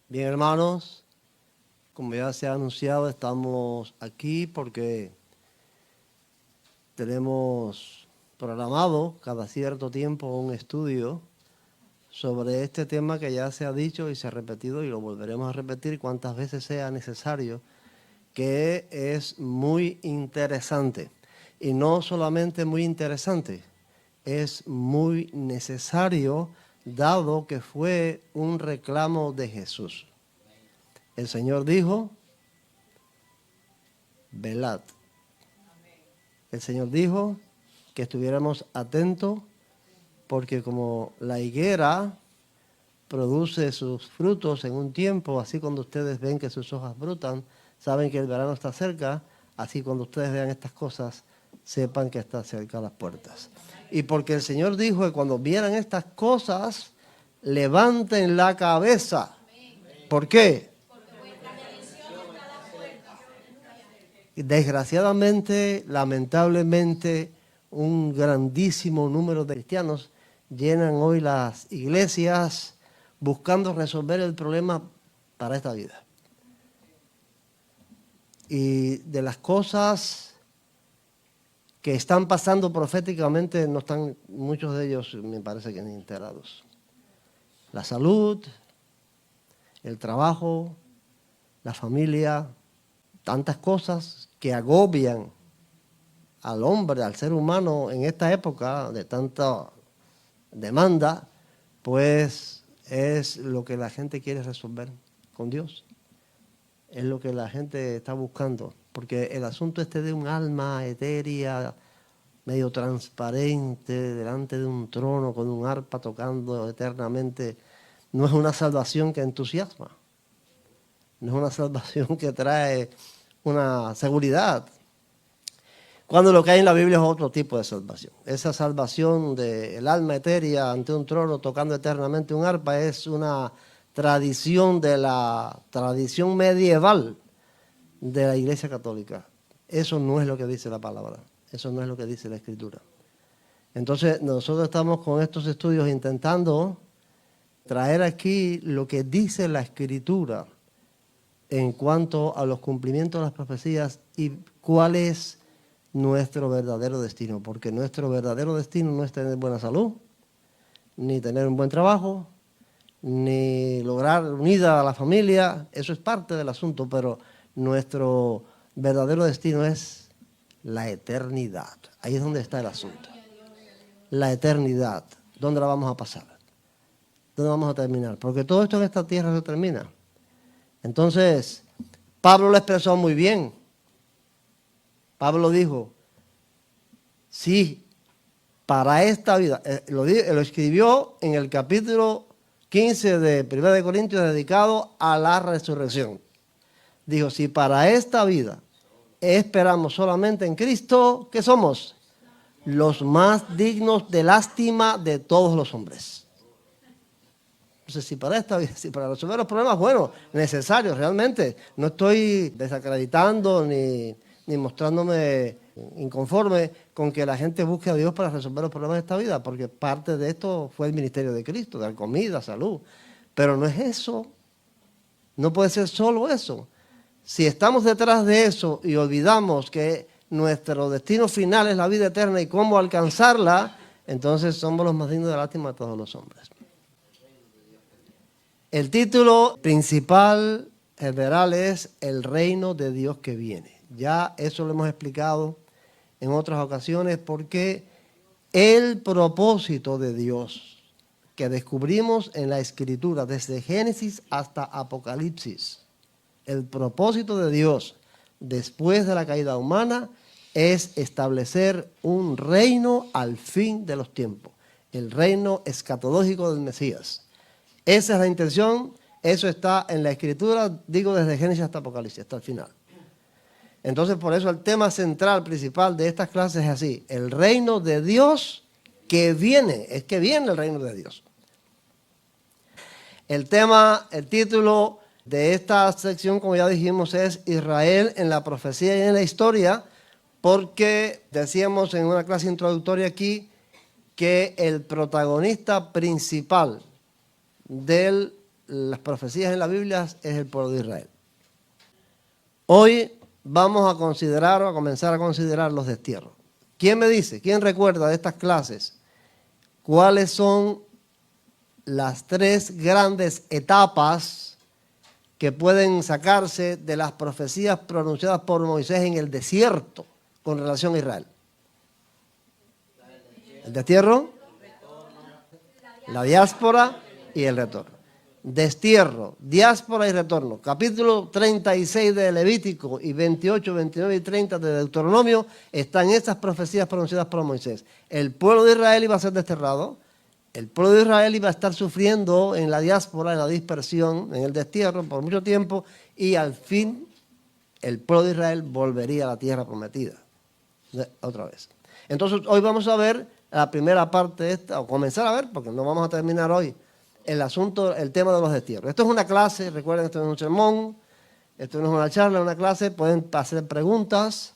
Bien, hermanos, como ya se ha anunciado, estamos aquí porque tenemos programado cada cierto tiempo un estudio sobre este tema que ya se ha dicho y se ha repetido y lo volveremos a repetir cuantas veces sea necesario, que es muy interesante. Y no solamente muy interesante, es muy necesario, dado que fue un reclamo de Jesús. El Señor dijo: velad. El Señor dijo que estuviéramos atentos porque como la higuera produce sus frutos en un tiempo, así cuando ustedes ven que sus hojas brotan, saben que el verano está cerca, así cuando ustedes vean estas cosas, sepan que está cerca las puertas. Y porque el Señor dijo que cuando vieran estas cosas, levanten la cabeza. ¿Por qué? Desgraciadamente, lamentablemente, un grandísimo número de cristianos llenan hoy las iglesias buscando resolver el problema para esta vida. Y de las cosas que están pasando proféticamente no están muchos de ellos, me parece que ni enterados. La salud, el trabajo, la familia, tantas cosas que agobian al hombre, al ser humano en esta época de tanta demanda, pues es lo que la gente quiere resolver con Dios. Es lo que la gente está buscando, porque el asunto este de un alma etérea, medio transparente, delante de un trono con un arpa tocando eternamente, no es una salvación que entusiasma, no es una salvación que trae una seguridad. Cuando lo que hay en la Biblia es otro tipo de salvación. Esa salvación del alma etérea ante un trono tocando eternamente un arpa es una tradición de la tradición medieval de la Iglesia Católica. Eso no es lo que dice la palabra. Eso no es lo que dice la Escritura. Entonces nosotros estamos con estos estudios intentando traer aquí lo que dice la Escritura en cuanto a los cumplimientos de las profecías y cuál es nuestro verdadero destino, porque nuestro verdadero destino no es tener buena salud, ni tener un buen trabajo, ni lograr unida a la familia. Eso es parte del asunto, pero nuestro verdadero destino es la eternidad. Ahí es donde está el asunto. La eternidad. ¿Dónde la vamos a pasar? ¿Dónde vamos a terminar? Porque todo esto en esta tierra se termina. Entonces, Pablo lo expresó muy bien. Pablo dijo: sí, para esta vida, lo escribió en el capítulo 15 de 1 de Corintios, dedicado a la resurrección. Dijo: si para esta vida esperamos solamente en Cristo, ¿qué somos? Los más dignos de lástima de todos los hombres. Entonces, si para esta vida, si para resolver los problemas, bueno, necesarios realmente, no estoy desacreditando ni mostrándome inconforme con que la gente busque a Dios para resolver los problemas de esta vida, porque parte de esto fue el ministerio de Cristo, dar comida, salud. Pero no es eso, no puede ser solo eso. Si estamos detrás de eso y olvidamos que nuestro destino final es la vida eterna y cómo alcanzarla, entonces somos los más dignos de lástima de todos los hombres. El título principal general es El reino de Dios que viene. Ya eso lo hemos explicado en otras ocasiones, porque el propósito de Dios que descubrimos en la Escritura, desde Génesis hasta Apocalipsis, el propósito de Dios después de la caída humana es establecer un reino al fin de los tiempos, el reino escatológico del Mesías. Esa es la intención, eso está en la Escritura, digo desde Génesis hasta Apocalipsis, hasta el final. Entonces, por eso el tema central, principal de estas clases es así: el reino de Dios que viene, es que viene el reino de Dios. El título de esta sección, como ya dijimos, es Israel en la profecía y en la historia, porque decíamos en una clase introductoria aquí que el protagonista principal del las profecías en la Biblia es el pueblo de Israel. Hoy vamos a considerar o a comenzar a considerar los destierros. ¿Quién me dice, quién recuerda de estas clases cuáles son las tres grandes etapas que pueden sacarse de las profecías pronunciadas por Moisés en el desierto con relación a Israel? El destierro, la diáspora y el retorno. Destierro, diáspora y retorno. Capítulo 36 de Levítico y 28, 29 y 30 de Deuteronomio están estas profecías pronunciadas por Moisés. El pueblo de Israel iba a ser desterrado. El pueblo de Israel iba a estar sufriendo en la diáspora, en la dispersión, en el destierro por mucho tiempo, y al fin el pueblo de Israel volvería a la tierra prometida. Otra vez. Entonces hoy vamos a ver la primera parte de esta, o comenzar a ver, porque no vamos a terminar hoy, el tema de los destierros. Esto es una clase, recuerden, esto no es un sermón, esto no es una charla, es una clase, pueden hacer preguntas,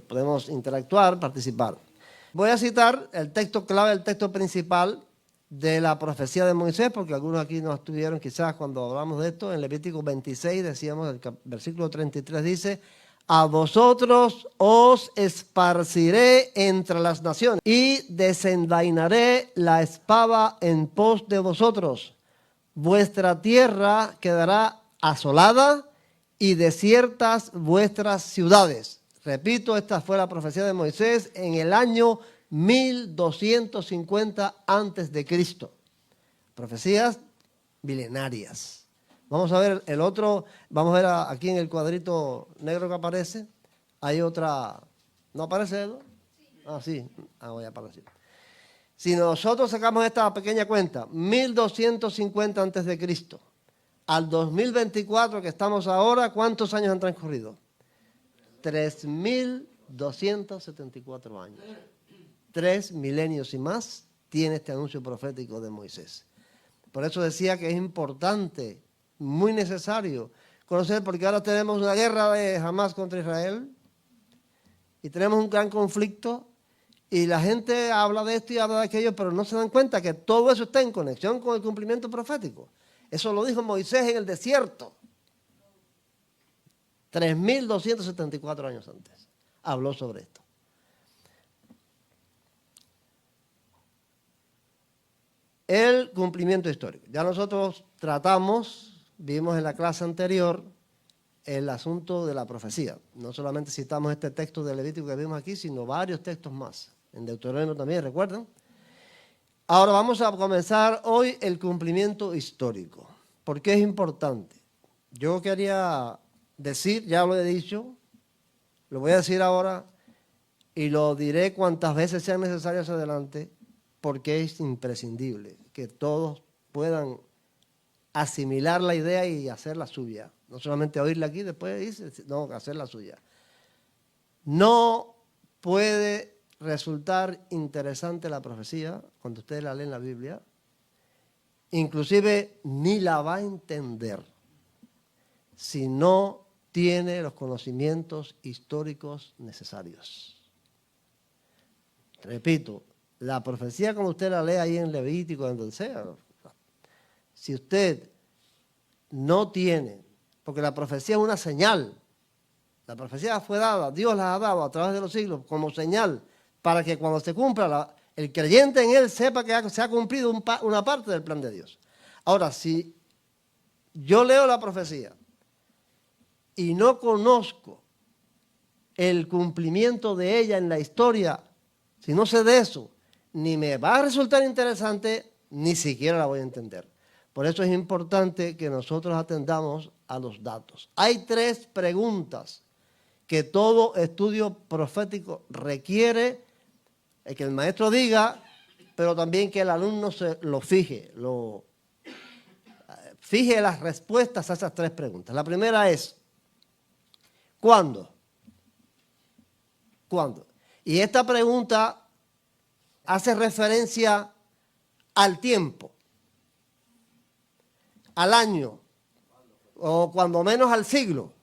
podemos interactuar, participar. Voy a citar el texto clave, el texto principal de la profecía de Moisés, porque algunos aquí no estuvieron quizás cuando hablamos de esto. En Levítico 26 decíamos, el versículo 33 dice: a vosotros os esparciré entre las naciones y desenvainaré la espada en pos de vosotros. Vuestra tierra quedará asolada y desiertas vuestras ciudades. Repito, esta fue la profecía de Moisés en el año 1250 antes de Cristo. Profecías milenarias. Vamos a ver el otro, vamos a ver aquí en el cuadrito negro que aparece, hay otra, ¿no aparece eso? Ah, sí, voy a aparecer. Si nosotros sacamos esta pequeña cuenta, 1250 antes de Cristo, al 2024 que estamos ahora, ¿cuántos años han transcurrido? 3274 años. 3 milenios y más tiene este anuncio profético de Moisés. Por eso decía que es importante, muy necesario conocer, porque ahora tenemos una guerra de Hamás contra Israel y tenemos un gran conflicto y la gente habla de esto y habla de aquello, pero no se dan cuenta que todo eso está en conexión con el cumplimiento profético. Eso lo dijo Moisés en el desierto 3274 años antes. Habló sobre esto. El cumplimiento histórico. Ya nosotros vimos en la clase anterior el asunto de la profecía. No solamente citamos este texto de Levítico que vimos aquí, sino varios textos más. En Deuteronomio también, ¿recuerdan? Ahora vamos a comenzar hoy el cumplimiento histórico. ¿Por qué es importante? Yo quería decir, ya lo he dicho, lo voy a decir ahora y lo diré cuantas veces sean necesarias adelante, porque es imprescindible que todos puedan asimilar la idea y hacerla suya. No solamente oírla aquí, después irse, no, hacerla suya. No puede resultar interesante la profecía cuando ustedes la leen en la Biblia, inclusive ni la va a entender si no tiene los conocimientos históricos necesarios. Repito, la profecía como usted la lee ahí en Levítico, donde sea, si usted no tiene, porque la profecía es una señal, la profecía fue dada, Dios la ha dado a través de los siglos como señal para que cuando se cumpla, el creyente en él sepa que se ha cumplido una parte del plan de Dios. Ahora, si yo leo la profecía y no conozco el cumplimiento de ella en la historia, si no sé de eso, ni me va a resultar interesante, ni siquiera la voy a entender. Por eso es importante que nosotros atendamos a los datos. Hay 3 preguntas que todo estudio profético requiere que el maestro diga, pero también que el alumno se lo fije, fije las respuestas a esas 3 preguntas. La primera es, ¿cuándo? ¿Cuándo? Y esta pregunta hace referencia al tiempo, al año, o cuando menos al siglo,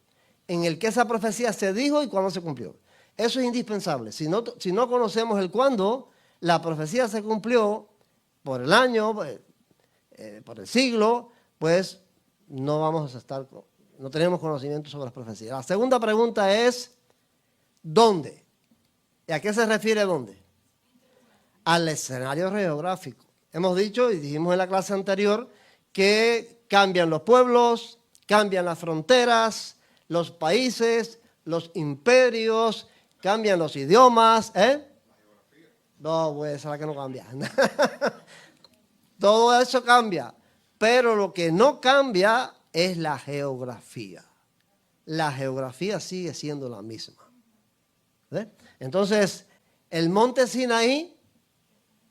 en el que esa profecía se dijo y cuándo se cumplió. Eso es indispensable. Si no conocemos el cuándo, la profecía se cumplió por el año, por el siglo, pues no tenemos conocimiento sobre las profecías. La segunda pregunta es, ¿dónde? ¿Y a qué se refiere dónde? Al escenario geográfico. Hemos dicho y dijimos en la clase anterior que cambian los pueblos, cambian las fronteras, los países, los imperios, cambian los idiomas, No, pues esa es la que no cambia. Todo eso cambia, pero lo que no cambia es la geografía. La geografía sigue siendo la misma. ¿Ves? Entonces, el monte Sinaí,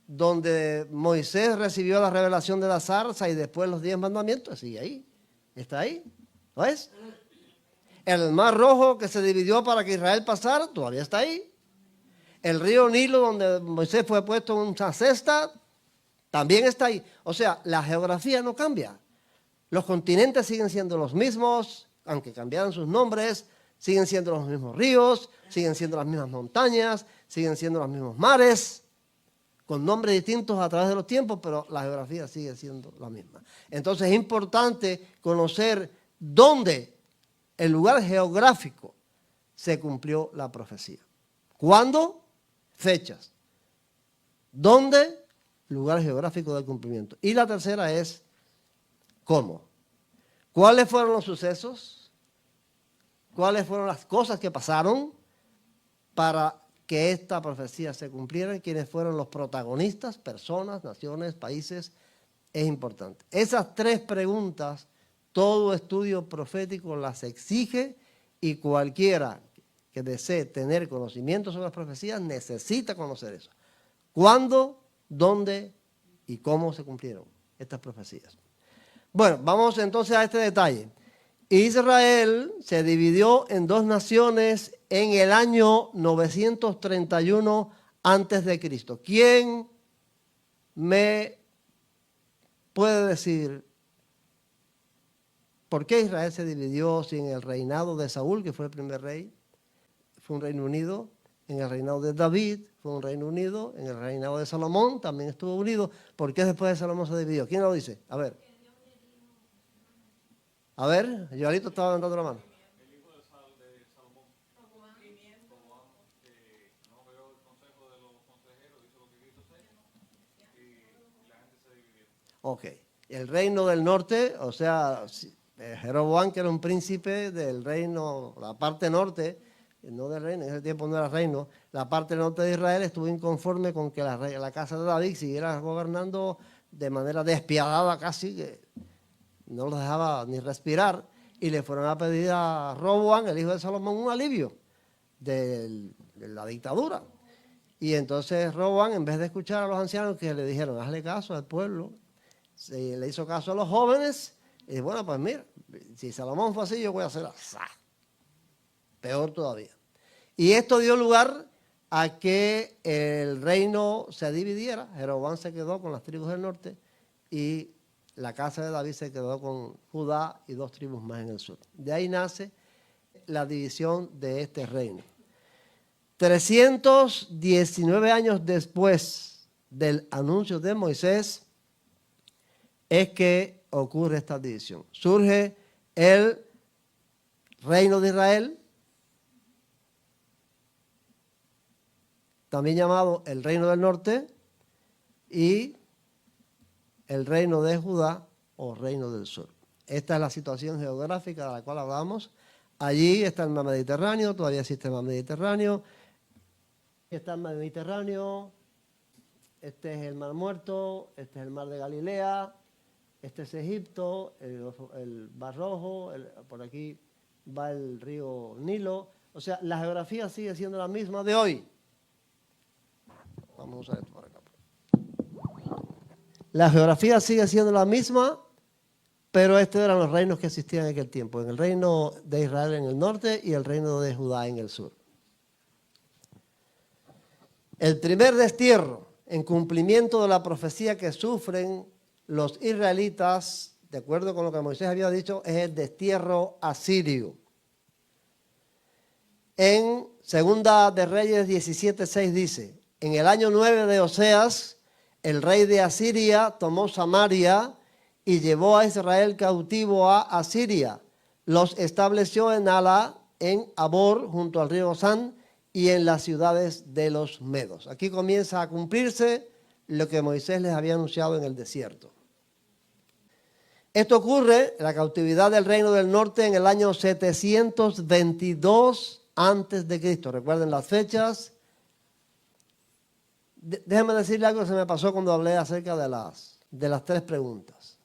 donde Moisés recibió la revelación de la zarza y después los 10 mandamientos, sigue ahí, está ahí, ¿lo ves? El mar Rojo que se dividió para que Israel pasara, todavía está ahí. El río Nilo, donde Moisés fue puesto en una cesta, también está ahí. O sea, la geografía no cambia. Los continentes siguen siendo los mismos, aunque cambiaran sus nombres, siguen siendo los mismos ríos, siguen siendo las mismas montañas, siguen siendo los mismos mares, con nombres distintos a través de los tiempos, pero la geografía sigue siendo la misma. Entonces es importante conocer dónde, el lugar geográfico, se cumplió la profecía. ¿Cuándo? Fechas. ¿Dónde? Lugar geográfico del cumplimiento. Y la tercera es, ¿cómo? ¿Cuáles fueron los sucesos? ¿Cuáles fueron las cosas que pasaron para que esta profecía se cumpliera? ¿Quiénes fueron los protagonistas? Personas, naciones, países. Es importante. Esas tres preguntas, todo estudio profético las exige y cualquiera que desee tener conocimiento sobre las profecías necesita conocer eso. ¿Cuándo, dónde y cómo se cumplieron estas profecías? Bueno, vamos entonces a este detalle. Israel se dividió en dos naciones en el año 931 a.C. ¿Quién me puede decir por qué Israel se dividió si en el reinado de Saúl, que fue el primer rey, fue un reino unido, en el reinado de David fue un reino unido, en el reinado de Salomón también estuvo unido? ¿Por qué después de Salomón se dividió? ¿Quién lo dice? A ver, Joalito estaba levantando la mano. El hijo de Salomón, no veo el consejo de los consejeros, hizo lo que quiso hacer y la gente se dividió. Ok, el reino del norte, o sea, Jeroboam, que era un príncipe del reino, la parte norte, no del reino, en ese tiempo no era reino, la parte norte de Israel estuvo inconforme con que la casa de David siguiera gobernando de manera despiadada casi, que no los dejaba ni respirar, y le fueron a pedir a Roboam, el hijo de Salomón, un alivio de la dictadura. Y entonces Roboam, en vez de escuchar a los ancianos que le dijeron, hazle caso al pueblo, le hizo caso a los jóvenes, y bueno, pues mira, si Salomón fue así, yo voy a hacer así. Peor todavía. Y esto dio lugar a que el reino se dividiera. Jeroboam se quedó con las tribus del norte y la casa de David se quedó con Judá y 2 tribus más en el sur. De ahí nace la división de este reino. 319 años después del anuncio de Moisés es que ocurre esta división. Surge el reino de Israel, también llamado el reino del norte, y el reino de Judá o reino del sur. Esta es la situación geográfica de la cual hablamos. Allí está el mar Mediterráneo, todavía existe el mar Mediterráneo. Está el mar Mediterráneo, este es el mar Muerto, este es el mar de Galilea, este es Egipto, el mar Rojo, por aquí va el río Nilo. O sea, la geografía sigue siendo la misma de hoy. Vamos a usar esto por acá. La geografía sigue siendo la misma, pero estos eran los reinos que existían en aquel tiempo. En el reino de Israel en el norte y el reino de Judá en el sur. El primer destierro en cumplimiento de la profecía que sufren los israelitas, de acuerdo con lo que Moisés había dicho, es el destierro asirio. En Segunda de Reyes 17:6 dice: en el año 9 de Oseas, el rey de Asiria tomó Samaria y llevó a Israel cautivo a Asiria. Los estableció en Ala, en Abor, junto al río San, y en las ciudades de los medos. Aquí comienza a cumplirse lo que Moisés les había anunciado en el desierto. Esto ocurre, la cautividad del reino del norte, en el año 722 antes de Cristo. Recuerden las fechas. Déjenme decirle algo que se me pasó cuando hablé acerca de las 3 preguntas.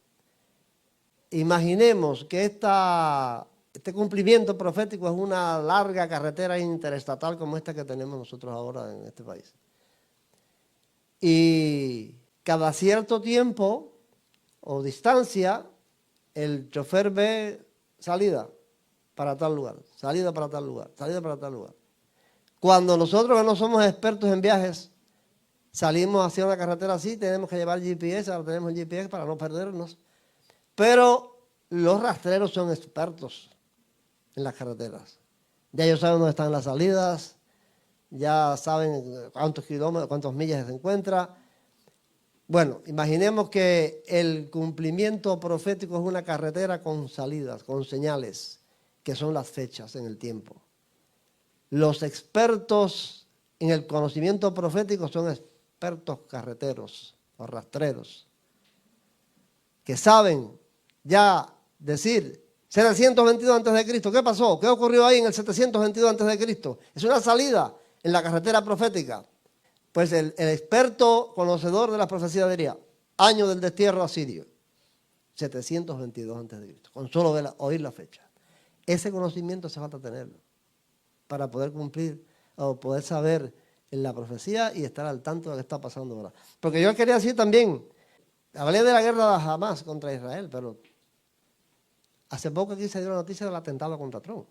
Imaginemos que este cumplimiento profético es una larga carretera interestatal como esta que tenemos nosotros ahora en este país. Y cada cierto tiempo o distancia, el chofer ve salida para tal lugar, salida para tal lugar, salida para tal lugar. Cuando nosotros que no somos expertos en viajes, salimos hacia una carretera así, tenemos que llevar GPS, ahora tenemos GPS para no perdernos. Pero los rastreros son expertos en las carreteras. Ya ellos saben dónde están las salidas, ya saben cuántos kilómetros, cuántas millas se encuentra. Bueno, imaginemos que el cumplimiento profético es una carretera con salidas, con señales, que son las fechas en el tiempo. Los expertos en el conocimiento profético son expertos carreteros o rastreros, que saben ya decir 722 antes de Cristo. ¿Qué pasó? ¿Qué ocurrió ahí en el 722 antes de Cristo? Es una salida en la carretera profética. Pues el experto conocedor de las profecías diría, año del destierro asirio, 722 antes de Cristo, con solo oír la fecha. Ese conocimiento hace falta tenerlo para poder cumplir o poder saber en la profecía y estar al tanto de lo que está pasando ahora. Porque yo quería decir también, hablé de la guerra de Hamas contra Israel, pero hace poco aquí se dio la noticia del atentado contra Trump.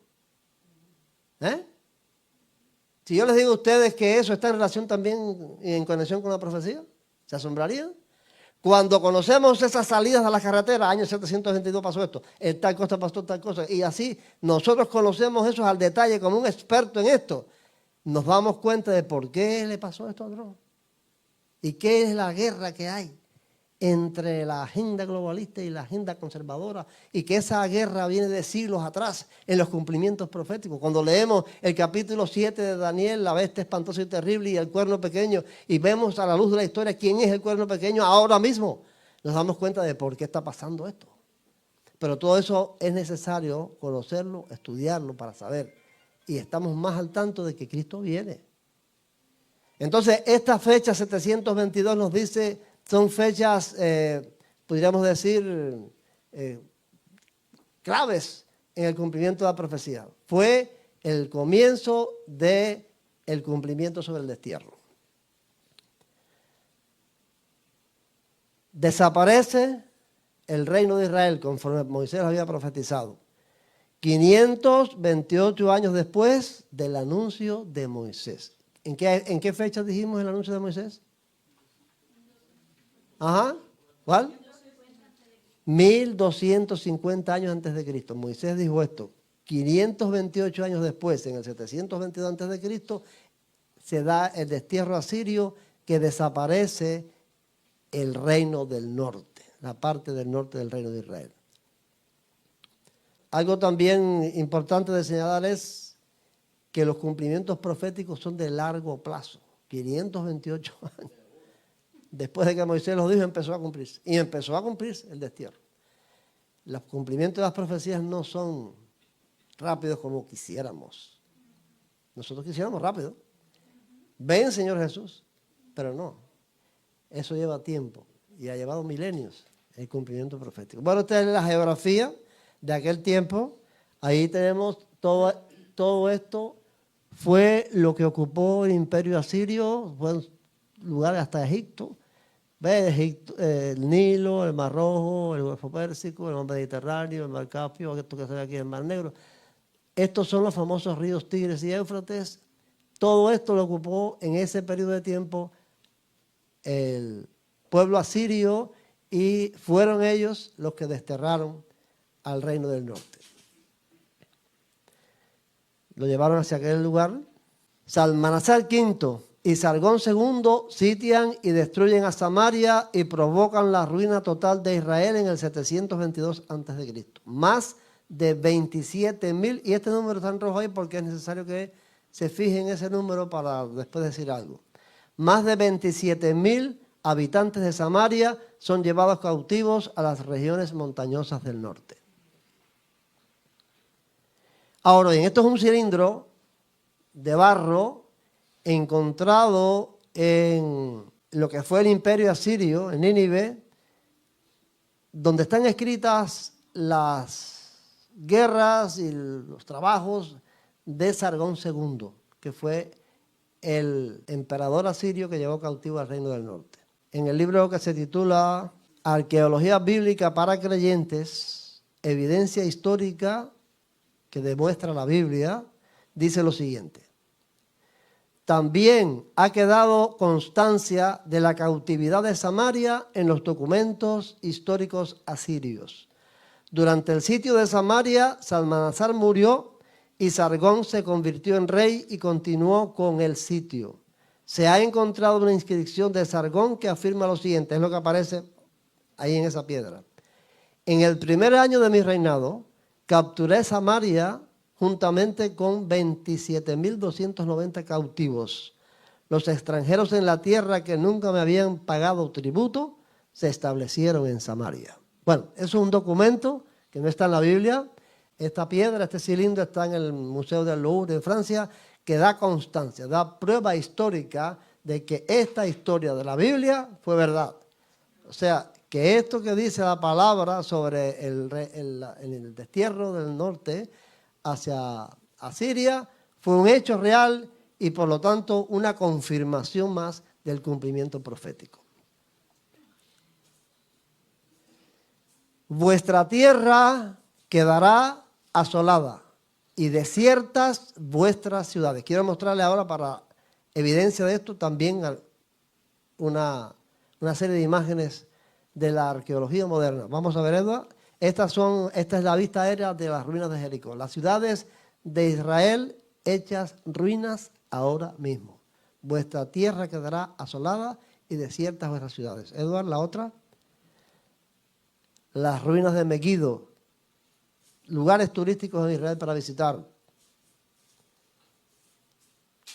Si yo les digo a ustedes que eso está en relación también y en conexión con la profecía, ¿se asombrarían? Cuando conocemos esas salidas a la carretera, año 722 pasó esto, en tal cosa pasó tal cosa, y así nosotros conocemos eso al detalle como un experto en esto, nos damos cuenta de por qué le pasó esto a Trump y qué es la guerra que hay entre la agenda globalista y la agenda conservadora, y que esa guerra viene de siglos atrás en los cumplimientos proféticos. Cuando leemos el capítulo 7 de Daniel, la bestia espantosa y terrible y el cuerno pequeño, y vemos a la luz de la historia quién es el cuerno pequeño ahora mismo, nos damos cuenta de por qué está pasando esto. Pero todo eso es necesario conocerlo, estudiarlo para saber, y estamos más al tanto de que Cristo viene. Entonces, esta fecha 722 nos dice, son fechas, podríamos decir, claves en el cumplimiento de la profecía. Fue el comienzo del cumplimiento sobre el destierro. Desaparece el reino de Israel conforme Moisés había profetizado. 528 años después del anuncio de Moisés. ¿En qué fecha dijimos el anuncio de Moisés? Ajá, ¿cuál? 1250 años antes de Cristo. Moisés dijo esto. 528 años después, en el 722 antes de Cristo, se da el destierro asirio, que desaparece el reino del norte, la parte del norte del reino de Israel. Algo también importante de señalar es que los cumplimientos proféticos son de largo plazo, 528 años. Después de que Moisés los dijo, empezó a cumplirse. Y empezó a cumplirse el destierro. Los cumplimientos de las profecías no son rápidos como quisiéramos. Nosotros quisiéramos rápido. Ven, Señor Jesús. Pero no. Eso lleva tiempo. Y ha llevado milenios el cumplimiento profético. Bueno, esta es la geografía de aquel tiempo. Ahí tenemos todo esto. Fue lo que ocupó el imperio asirio. Fue lugares hasta Egipto. ¿Ves? Egipto, el Nilo, el Mar Rojo, el Golfo Pérsico, el Mar Mediterráneo, el Mar Caspio, esto que se ve aquí, el Mar Negro. Estos son los famosos ríos Tigres y Éufrates. Todo esto lo ocupó en ese periodo de tiempo el pueblo asirio, y fueron ellos los que desterraron al reino del norte. Lo llevaron hacia aquel lugar. Salmanasar V y Sargón II sitian y destruyen a Samaria y provocan la ruina total de Israel en el 722 a.C. Más de 27.000, y este número está en rojo ahí porque es necesario que se fije en ese número para después decir algo. Más de 27.000 habitantes de Samaria son llevados cautivos a las regiones montañosas del norte. Ahora bien, esto es un cilindro de barro encontrado en lo que fue el imperio asirio, en Nínive, donde están escritas las guerras y los trabajos de Sargón II, que fue el emperador asirio que llevó cautivo al reino del norte. En el libro que se titula Arqueología bíblica para creyentes, evidencia histórica que demuestra la Biblia, dice lo siguiente: también ha quedado constancia de la cautividad de Samaria en los documentos históricos asirios. Durante el sitio de Samaria, Salmanasar murió y Sargón se convirtió en rey y continuó con el sitio. Se ha encontrado una inscripción de Sargón que afirma lo siguiente, es lo que aparece ahí en esa piedra. En el primer año de mi reinado, capturé Samaria juntamente con 27.290 cautivos. Los extranjeros en la tierra que nunca me habían pagado tributo se establecieron en Samaria. Bueno, eso es un documento que no está en la Biblia. Esta piedra, este cilindro está en el Museo del Louvre en Francia, que da constancia, da prueba histórica de que esta historia de la Biblia fue verdad. O sea, que esto que dice la palabra sobre el destierro del norte hacia Asiria fue un hecho real y por lo tanto una confirmación más del cumplimiento profético. Vuestra tierra quedará asolada y desiertas vuestras ciudades. Quiero mostrarle ahora, para evidencia de esto, también una serie de imágenes de la arqueología moderna. Vamos a ver, Edward. Esta es la vista aérea de las ruinas de Jericó. Las ciudades de Israel hechas ruinas ahora mismo. Vuestra tierra quedará asolada y desiertas vuestras ciudades. Edward, la otra. Las ruinas de Megiddo. Lugares turísticos en Israel para visitar.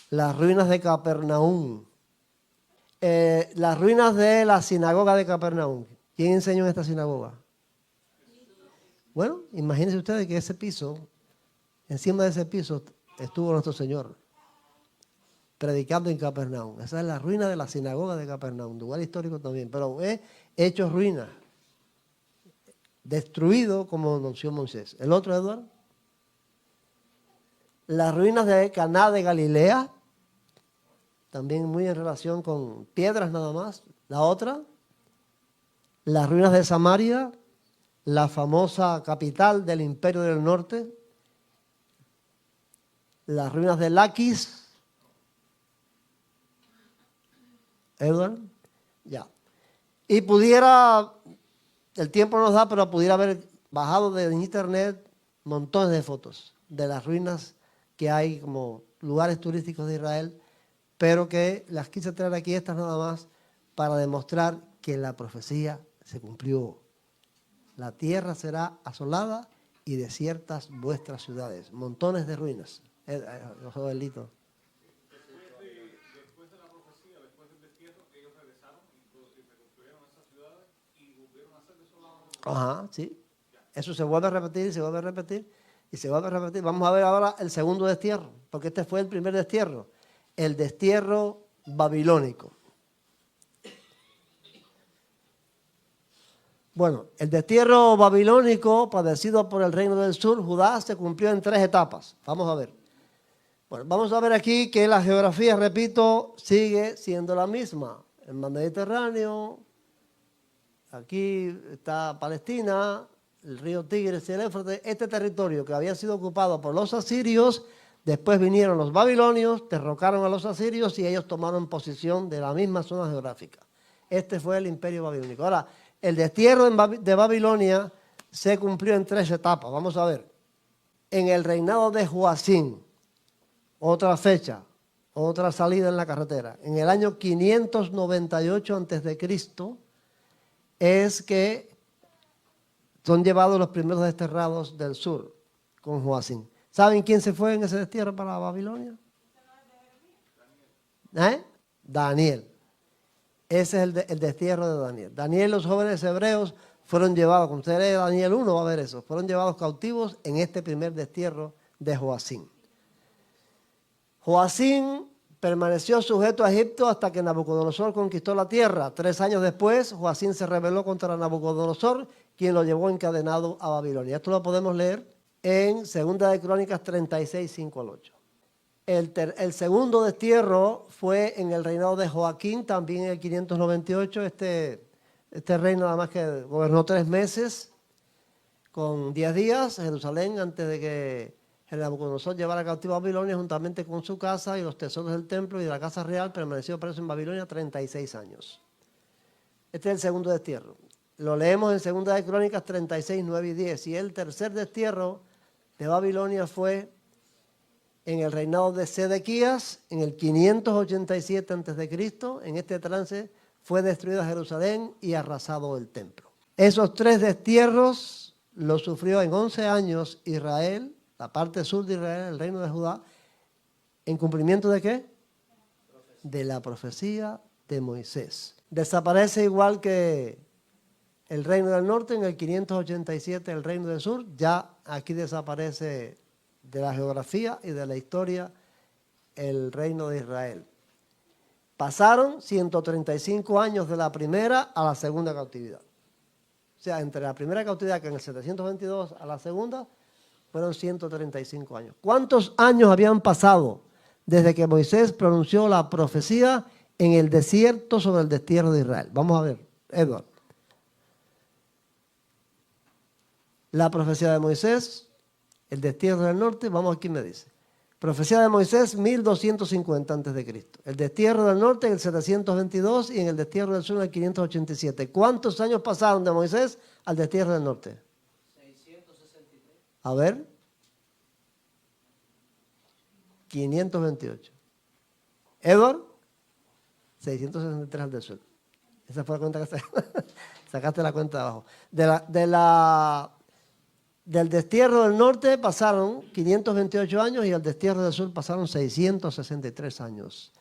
Las ruinas de Capernaum. Las ruinas de la sinagoga de Capernaum. ¿Quién enseñó en esta sinagoga? Bueno, imagínense ustedes que ese piso, encima de ese piso estuvo nuestro Señor predicando en Capernaum. Esa es la ruina de la sinagoga de Capernaum, lugar histórico también, pero hecho ruina, destruido como anunció Moisés. El otro, Eduardo, las ruinas de Caná de Galilea, también muy en relación con piedras nada más. La otra, las ruinas de Samaria, la famosa capital del Imperio del Norte, las ruinas de Laquis. Edward, ya. Y pudiera, el tiempo no nos da, pero pudiera haber bajado de internet montones de fotos de las ruinas que hay como lugares turísticos de Israel, pero que las quise traer aquí estas nada más para demostrar que la profecía se cumplió. La tierra será asolada y desiertas vuestras ciudades. Montones de ruinas. Joelito. Después de la profecía, después del destierro, ellos regresaron y reconstruyeron esas ciudades y volvieron a ser desolados. Ajá, sí. Eso se vuelve a repetir, se vuelve a repetir y se vuelve a repetir. Vamos a ver ahora el segundo destierro, porque este fue el primer destierro. El destierro babilónico. Bueno, el destierro babilónico padecido por el reino del sur, Judá, se cumplió en 3 etapas. Vamos a ver. Bueno, vamos a ver aquí que la geografía, repito, sigue siendo la misma. El mar Mediterráneo, aquí está Palestina, el río Tigris y el Éufrates. Este territorio que había sido ocupado por los asirios, después vinieron los babilonios, derrocaron a los asirios y ellos tomaron posesión de la misma zona geográfica. Este fue el imperio babilónico. Ahora, el destierro de Babilonia se cumplió en 3 etapas. Vamos a ver. En el reinado de Joacim, otra fecha, otra salida en la carretera. En el año 598 a.C. es que son llevados los primeros desterrados del sur con Joacim. ¿Saben quién se fue en ese destierro para Babilonia? Daniel. Ese es el destierro de Daniel. Daniel, los jóvenes hebreos fueron llevados, como usted lee Daniel 1 va a ver eso, fueron llevados cautivos en este primer destierro de Joacim. Joacim permaneció sujeto a Egipto hasta que Nabucodonosor conquistó la tierra. 3 años después, Joacim se rebeló contra Nabucodonosor, quien lo llevó encadenado a Babilonia. Esto lo podemos leer en 2 de Crónicas 36, 5 al 8. El segundo destierro fue en el reinado de Joaquín, también en el 598. Este rey nada más que gobernó 3 meses, con 10 días, Jerusalén, antes de que el Nabucodonosor llevara cautivo a Babilonia, juntamente con su casa y los tesoros del templo y de la casa real, permaneció preso en Babilonia 36 años. Este es el segundo destierro. Lo leemos en 2 de Crónicas 36, 9 y 10. Y el tercer destierro de Babilonia fue en el reinado de Sedequías, en el 587 a.C. En este trance fue destruida Jerusalén y arrasado el templo. Esos 3 destierros los sufrió en 11 años Israel, la parte sur de Israel, el reino de Judá, ¿en cumplimiento de qué? De la profecía de Moisés. Desaparece igual que el reino del norte, en el 587 el reino del sur, ya aquí desaparece de la geografía y de la historia el reino de Israel. Pasaron 135 años de la primera a la segunda cautividad. O sea, entre la primera cautividad, que en el 722, a la segunda, fueron 135 años. ¿Cuántos años habían pasado desde que Moisés pronunció la profecía en el desierto sobre el destierro de Israel? Vamos a ver, Edward. La profecía de Moisés, el destierro del norte, vamos aquí me dice. Profecía de Moisés, 1250 a.C. El destierro del norte en el 722 y en el destierro del sur en el 587. ¿Cuántos años pasaron de Moisés al destierro del norte? 663. A ver. 528. Edward, 663 al del sur. Esa fue la cuenta que sacaste la cuenta de abajo. Del destierro del norte pasaron 528 años y al destierro del sur pasaron 663 años.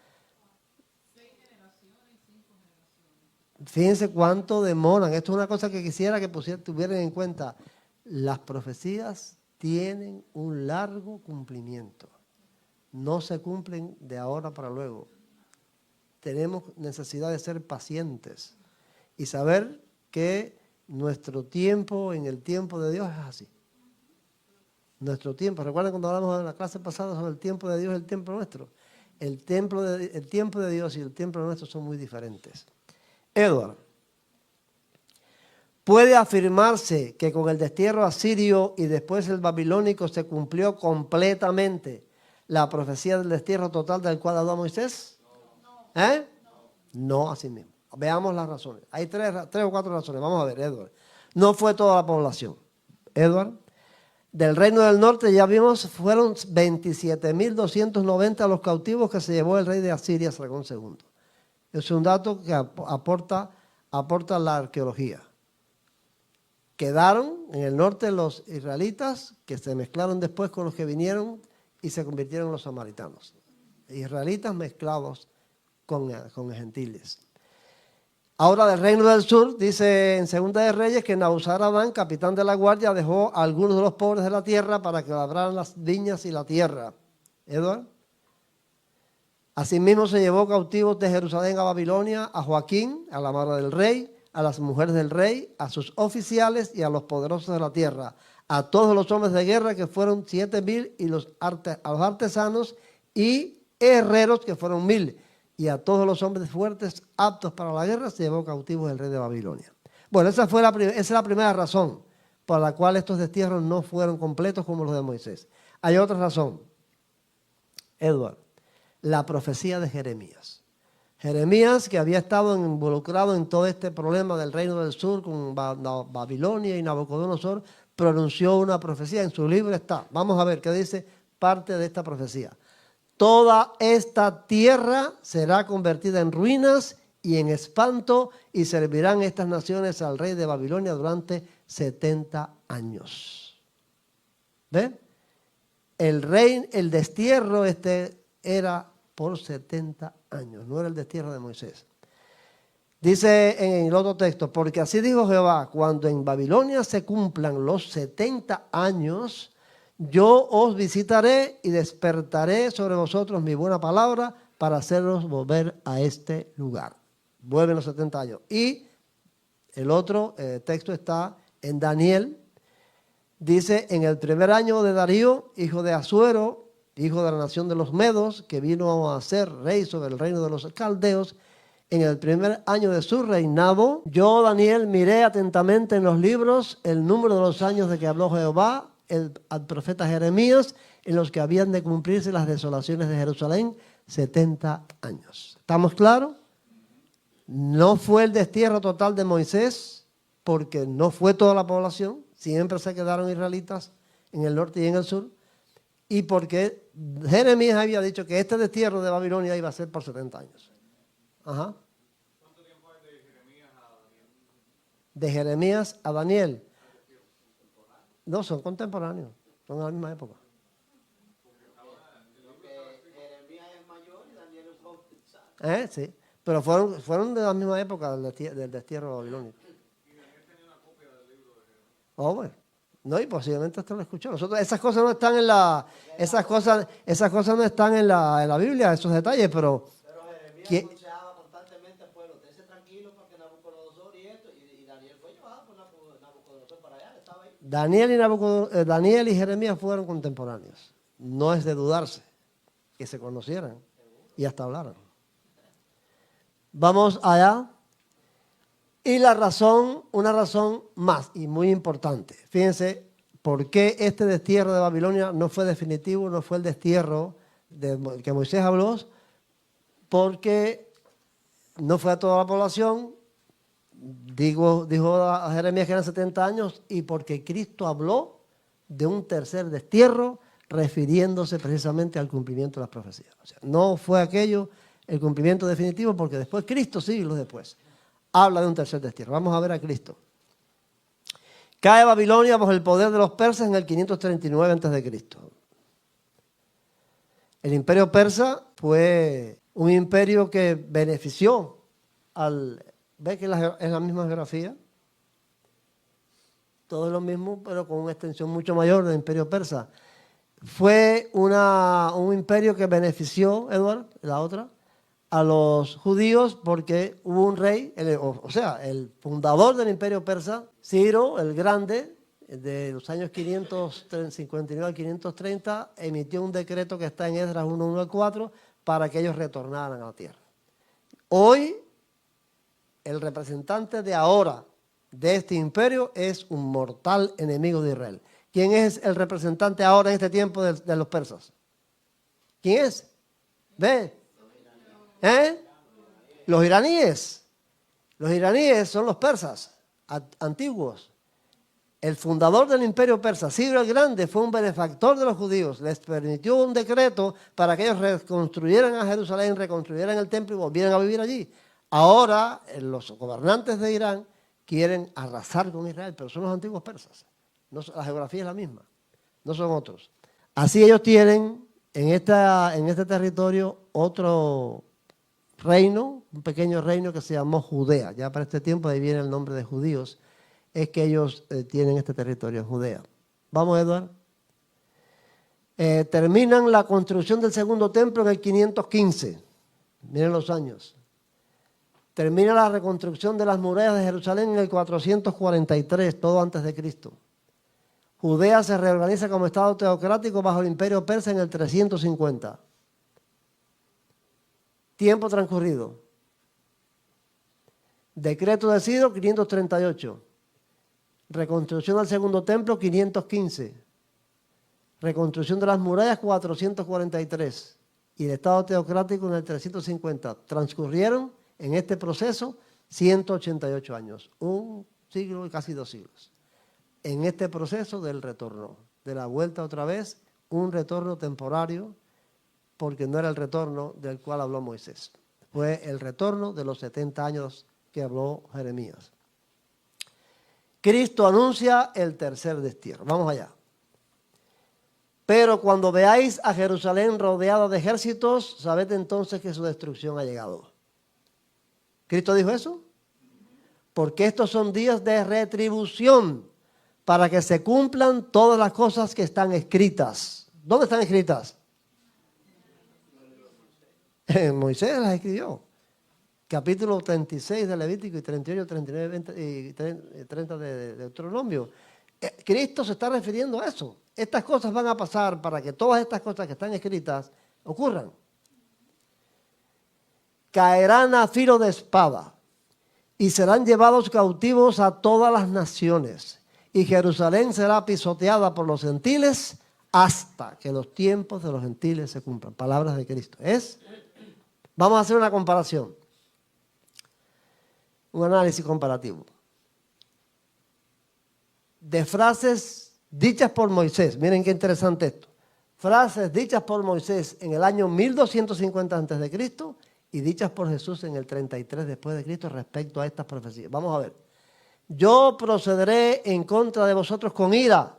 6 generaciones y 5 generaciones. Fíjense cuánto demoran. Esto es una cosa que quisiera que tuvieran en cuenta. Las profecías tienen un largo cumplimiento. No se cumplen de ahora para luego. Tenemos necesidad de ser pacientes y saber que nuestro tiempo en el tiempo de Dios es así. Nuestro tiempo. ¿Recuerdan cuando hablamos en la clase pasada sobre el tiempo de Dios y el tiempo nuestro? El tiempo de Dios y el tiempo nuestro son muy diferentes. Edward, ¿puede afirmarse que con el destierro asirio y después el babilónico se cumplió completamente la profecía del destierro total del cual habló Moisés? No. No, así mismo. Veamos las razones. Hay 3 o 4 razones. Vamos a ver, Edward. No fue toda la población. Edward, del reino del norte ya vimos, fueron 27.290 los cautivos que se llevó el rey de Asiria, Sargón II. Es un dato que aporta la arqueología. Quedaron en el norte los israelitas, que se mezclaron después con los que vinieron y se convirtieron en los samaritanos. Israelitas mezclados con gentiles. Ahora del reino del sur, dice en 2 de Reyes que Nabuzaradán, capitán de la guardia, dejó a algunos de los pobres de la tierra para que labraran las viñas y la tierra. Edward. Asimismo se llevó cautivos de Jerusalén a Babilonia a Joaquín, a la madre del rey, a las mujeres del rey, a sus oficiales y a los poderosos de la tierra, a todos los hombres de guerra que fueron 7.000 y a los artesanos y herreros que fueron 1.000. Y a todos los hombres fuertes aptos para la guerra se llevó cautivos el rey de Babilonia. Bueno, esa es la primera razón por la cual estos destierros no fueron completos como los de Moisés. Hay otra razón. Edward, la profecía de Jeremías. Jeremías, que había estado involucrado en todo este problema del reino del sur con Babilonia y Nabucodonosor, pronunció una profecía. En su libro está. Vamos a ver qué dice parte de esta profecía. toda esta tierra será convertida en ruinas y en espanto, y servirán estas naciones al rey de Babilonia durante 70 años. ¿Ven? El destierro era por 70 años, no era el destierro de Moisés. Dice en el otro texto, porque así dijo Jehová, cuando en Babilonia se cumplan los 70 años, yo os visitaré y despertaré sobre vosotros mi buena palabra para haceros volver a este lugar. Vuelven los 70 años. Y el otro texto está en Daniel. Dice, en el primer año de Darío, hijo de Asuero, hijo de la nación de los Medos, que vino a ser rey sobre el reino de los caldeos, en el primer año de su reinado, yo, Daniel, miré atentamente en los libros el número de los años de que habló Jehová al profeta Jeremías, en los que habían de cumplirse las desolaciones de Jerusalén, 70 años. ¿Estamos claros? No fue el destierro total de Moisés, porque no fue toda la población, siempre se quedaron israelitas en el norte y en el sur, y porque Jeremías había dicho que este destierro de Babilonia iba a ser por 70 años. Ajá. ¿Cuánto tiempo hay de Jeremías a Daniel? De Jeremías a Daniel. No, son contemporáneos, son de la misma época. Jeremías es mayor y Daniel es joven. Sí, pero fueron de la misma época del destierro babilónico. Y Daniel tenía una copia del libro de Jeremías. Oh, bueno. No, y posiblemente usted lo escuchó. Nosotros, esas cosas no están en la, esas cosas no están en la Biblia, esos detalles, pero Pero Jeremías ¿Qué? aconsejaba constantemente al pueblo, estése tranquilo porque Nabucodonosor y esto, y Daniel fue llevado por Nabucodonosor para allá, estaba ahí. Daniel y Jeremías fueron contemporáneos. No es de dudarse que se conocieran y hasta hablaran. Vamos allá. Y la razón, una razón más y muy importante. Fíjense, ¿por qué este destierro de Babilonia no fue definitivo, no fue el destierro que Moisés habló? Porque no fue a toda la población, dijo a Jeremías que eran 70 años, y porque Cristo habló de un tercer destierro, refiriéndose precisamente al cumplimiento de las profecías. O sea, no fue aquello el cumplimiento definitivo, porque después Cristo, siglos después, habla de un tercer destierro. Vamos a ver a Cristo. Cae Babilonia bajo el poder de los persas en el 539 a.C. El imperio persa fue un imperio que benefició al... ¿Ves que es la misma geografía? Todo es lo mismo, pero con una extensión mucho mayor del imperio persa. Fue un imperio que benefició, Eduardo, la otra, a los judíos porque hubo un rey, el fundador del imperio persa, Ciro el Grande, de los años 559 al 530, emitió un decreto que está en Esdras 1:1 al 4 para que ellos retornaran a la tierra. Hoy, el representante de ahora de este imperio es un mortal enemigo de Israel. ¿Quién es el representante ahora en este tiempo de los persas? ¿Quién es? ¿Ve? Los iraníes. Los iraníes son los persas antiguos. El fundador del imperio persa, Ciro el Grande, fue un benefactor de los judíos. Les permitió un decreto para que ellos reconstruyeran a Jerusalén, reconstruyeran el templo y volvieran a vivir allí. Ahora los gobernantes de Irán quieren arrasar con Israel, pero son los antiguos persas. No, la geografía es la misma, no son otros. Así ellos tienen en este territorio otro reino, un pequeño reino que se llamó Judea. Ya para este tiempo, de ahí viene el nombre de judíos, es que ellos tienen este territorio en Judea. Vamos, Eduardo. Terminan la construcción del segundo templo en el 515. Miren los años. Termina la reconstrucción de las murallas de Jerusalén en el 443, todo antes de Cristo. Judea se reorganiza como estado teocrático bajo el imperio persa en el 350. Tiempo transcurrido. Decreto de Ciro, 538. Reconstrucción del segundo templo, 515. Reconstrucción de las murallas, 443. Y el estado teocrático en el 350. Transcurrieron en este proceso 188 años. Un siglo y casi 2 siglos. En este proceso del retorno, de la vuelta otra vez, un retorno temporario porque no era el retorno del cual habló Moisés. Fue el retorno de los 70 años que habló Jeremías. Cristo anuncia el tercer destierro. Vamos allá. Pero cuando veáis a Jerusalén rodeada de ejércitos, sabed entonces que su destrucción ha llegado. ¿Cristo dijo eso? Porque estos son días de retribución, para que se cumplan todas las cosas que están escritas. ¿Dónde están escritas? Moisés las escribió. Capítulo 36 de Levítico y 38, 39, 20 y 30 de Deuteronomio. Cristo se está refiriendo a eso. Estas cosas van a pasar para que todas estas cosas que están escritas ocurran. Caerán a filo de espada y serán llevados cautivos a todas las naciones. Y Jerusalén será pisoteada por los gentiles hasta que los tiempos de los gentiles se cumplan. Palabras de Cristo. Vamos a hacer una comparación. Un análisis comparativo. De frases dichas por Moisés. Miren qué interesante esto. Frases dichas por Moisés en el año 1250 a.C. y dichas por Jesús en el 33 después de Cristo respecto a estas profecías. Vamos a ver. Yo procederé en contra de vosotros con ira.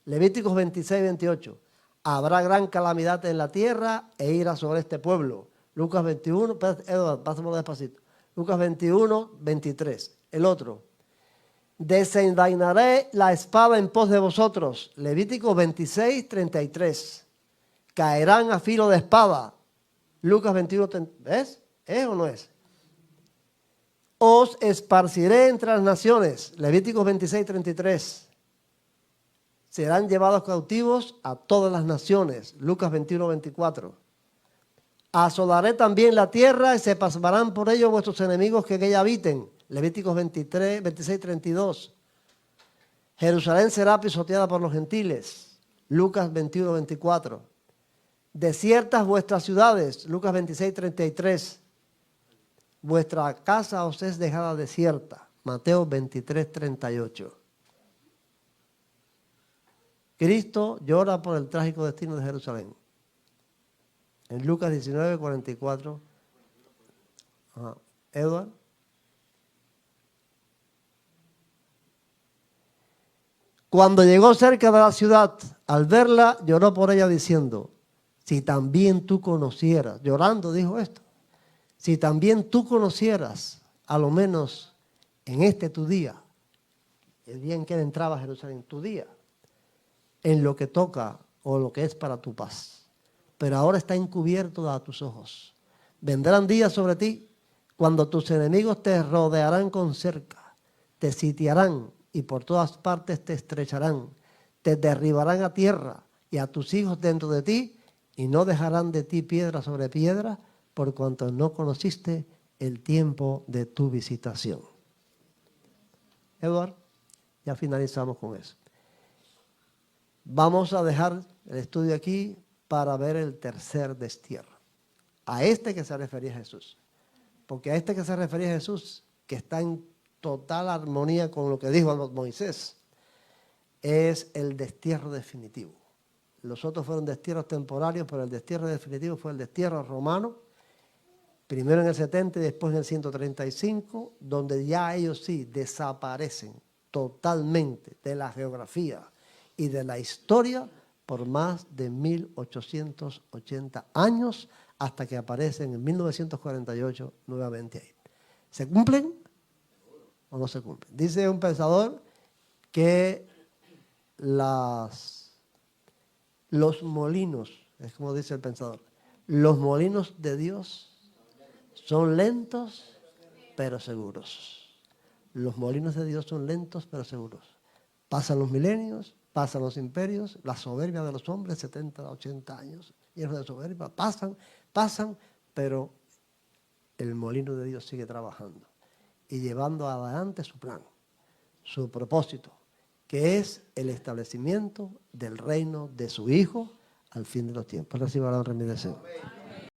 Levíticos 26, 28. Habrá gran calamidad en la tierra e ira sobre este pueblo. Lucas 21, Eduardo, pásamelo despacito. Lucas 21, 23. El otro. Desenvainaré la espada en pos de vosotros. Levíticos 26, 33. Caerán a filo de espada. Lucas 21, ¿ves? ¿Es o no es? Os esparciré entre las naciones. Levíticos 26, 33. Serán llevados cautivos a todas las naciones. Lucas 21, 24. Asolaré también la tierra y se pasarán por ello vuestros enemigos que en ella habiten. Levíticos 23, 26, 32. Jerusalén será pisoteada por los gentiles. Lucas 21, 24. Desiertas vuestras ciudades. Lucas 26, 33. Vuestra casa os es dejada desierta. Mateo 23, 38. Cristo llora por el trágico destino de Jerusalén. En Lucas 19, 44. Edward. Cuando llegó cerca de la ciudad, al verla, lloró por ella diciendo, si también tú conocieras, llorando dijo esto, si también tú conocieras, a lo menos en este tu día, el día en que él entraba a Jerusalén, tu día, en lo que toca o lo que es para tu paz. Pero ahora está encubierto a tus ojos. Vendrán días sobre ti cuando tus enemigos te rodearán con cerca, te sitiarán y por todas partes te estrecharán, te derribarán a tierra y a tus hijos dentro de ti y no dejarán de ti piedra sobre piedra por cuanto no conociste el tiempo de tu visitación. Eduardo, ya finalizamos con eso. Vamos a dejar el estudio aquí para ver el tercer destierro. A este que se refería Jesús. Porque a este que se refería Jesús, que está en total armonía con lo que dijo Moisés, es el destierro definitivo. Los otros fueron destierros temporarios, pero el destierro definitivo fue el destierro romano, primero en el 70 y después en el 135, donde ya ellos sí desaparecen totalmente de la geografía y de la historia por más de 1880 años, hasta que aparecen en 1948 nuevamente ahí. ¿Se cumplen o no se cumplen? Dice un pensador que los molinos, es como dice el pensador, los molinos de Dios son lentos pero seguros. Los molinos de Dios son lentos pero seguros. Pasan los milenios, pasan los imperios, la soberbia de los hombres, 70, 80 años, llenos de soberbia, pasan, pero el molino de Dios sigue trabajando y llevando adelante su plan, su propósito, que es el establecimiento del reino de su Hijo al fin de los tiempos. Reciba la honra y mi deseo.